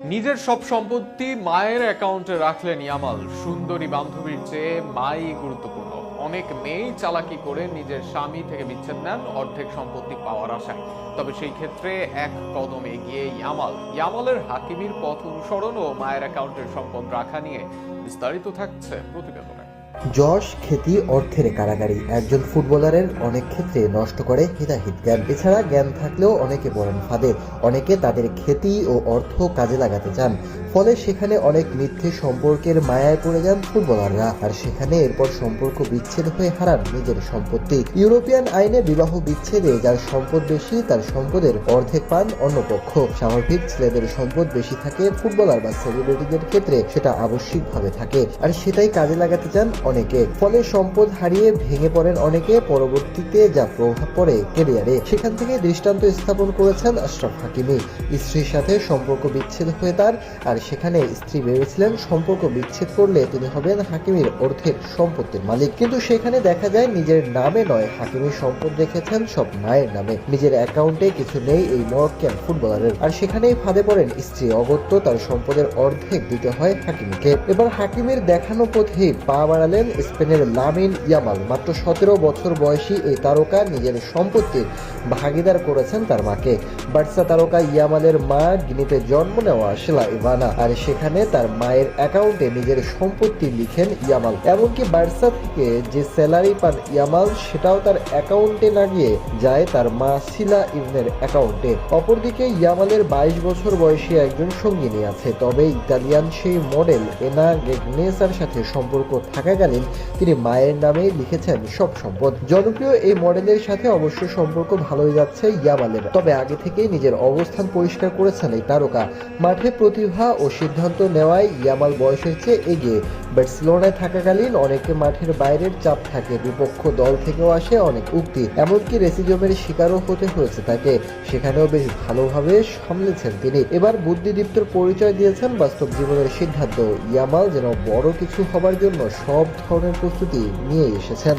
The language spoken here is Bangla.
নিজের সব সম্পত্তি মায়ের অ্যাকাউন্টে রাখলেন ইয়ামাল। সুন্দরী বান্ধবীর চেয়ে মাই গুরুত্বপূর্ণ। অনেক মেয়েই চালাকি করে নিজের স্বামী থেকে বিচ্ছেদ নেন অর্ধেক সম্পত্তি পাওয়ার আশায়। তবে সেই ক্ষেত্রে এক কদম এগিয়ে ইয়ামালের হাকিমির পথ অনুসরণ ও মায়ের অ্যাকাউন্টের সম্পদ রাখা নিয়ে বিস্তারিত থাকছে প্রতিবেদনে। যশ, খ্যাতি, অর্থের কারাগারি একজন ফুটবলারের অনেক ক্ষেত্রে নষ্ট করে হিতাহিত জ্ঞান। এছাড়া জ্ঞান থাকলেও অনেকে পড়েন ফাঁদে। অনেকে তাদের খ্যাতি ও অর্থ কাজে লাগাতে চান, ফলে সেখানে অনেক মিথ্যে সম্পর্কের মায়ায় পড়ে যান ফুটবলাররা। আর সেখানে এরপর সম্পর্ক বিচ্ছেদ হয়ে হারান নিজের সম্পত্তি। ইউরোপিয়ান আইনে বিবাহ বিচ্ছেদে যার সম্পদ বেশি তার সম্পদের অর্ধেক পান অন্য পক্ষ। স্বাভাবিক ছেলেদের সম্পদ বেশি থাকে, ফুটবলার বা সেলিব্রিটিদের ক্ষেত্রে সেটা আবশ্যিকভাবে থাকে, আর সেটাই কাজে লাগাতে চান অনেকে। ফলে সম্পদ হারিয়ে ভেঙে পড়েন অনেকে। পরবর্তীতে যা প্রভাব পড়ে ক্যারিয়ারে, সেখান থেকে দৃষ্টান্ত স্থাপন করেছেন আশরাফ হাকিমি। স্ত্রীর সাথে সম্পর্ক বিচ্ছেদ হয়ে তার, আর সেখানে স্ত্রী ভেবেছিলেন সম্পর্ক বিচ্ছেদ করলে তিনি হবেন হাকিমির অর্ধেক সম্পত্তির মালিক, কিন্তু সেখানে দেখা যায় নিজের নামে নয়, হাকিমির সম্পদ রেখেছেন সব মায়ের নামে। নিজের অ্যাকাউন্টে কিছু নেই এই মরক্কান ফুটবলারের, আর সেখানেই ফাঁদে পড়েন স্ত্রী। অগত্য তার সম্পদের অর্ধেক দিতে হয় হাকিমিকে। এবার হাকিমের দেখানো পথেই পা বাড়ালেন স্পেনের লামিন ইয়ামাল। মাত্র 17 বছর বয়সী এই তারকা নিজের সম্পত্তির ভাগিদার করেছেন তার মাকে। বার্সা তারকা ইয়ামালের মা গিনিতে জন্ম নেওয়া শিলা ইভানা, আর সেখানে তার মায়ের অ্যাকাউন্টে নিজের সম্পত্তি লিখেন ইয়ামাল। এমনকি বার্সা থেকে যে স্যালারি পান ইয়ামাল, সেটাও তার অ্যাকাউন্টে না গিয়ে যায় তার মা শিলা ইভনের অ্যাকাউন্টে। অপরদিকে ইয়ামালের 22 বছর বয়সী একজন সঙ্গিনী আছে, তবে ইতালিয়ান সেই মডেল এনা গেগনেসার সাথে সম্পর্ক থাকাকালীন তিনি মায়ের নামে লিখেছেন সব সম্পদ। জনপ্রিয় এই মডেলের সাথে অবশ্য সম্পর্ক ভালোই যাচ্ছে ইয়ামালের, তবে আগে থেকেই নিজের অবস্থান পরিষ্কার করেছেন এই তারকা। মাঠে প্রতিভা ও সিদ্ধান্ত নেওয়ায় ইয়ামাল বয়সের চেয়ে এগিয়ে। বার্সেলোনায় থাকাকালীন অনেকে মাঠের বাইরের চাপ থাকে, বিপক্ষ দল থেকেও আসে অনেক উক্তি, এমনকি রেসিজমের শিকারও হতে হয়েছে তাকে। সেখানেও বেশ ভালোভাবে সামলেছেন তিনি। এবার বুদ্ধিদীপ্তর পরিচয় দিয়েছেন বাস্তব জীবনের সিদ্ধান্ত। ইয়ামাল যেন বড় কিছু হবার জন্য সব ধরনের প্রস্তুতি নিয়ে এসেছেন।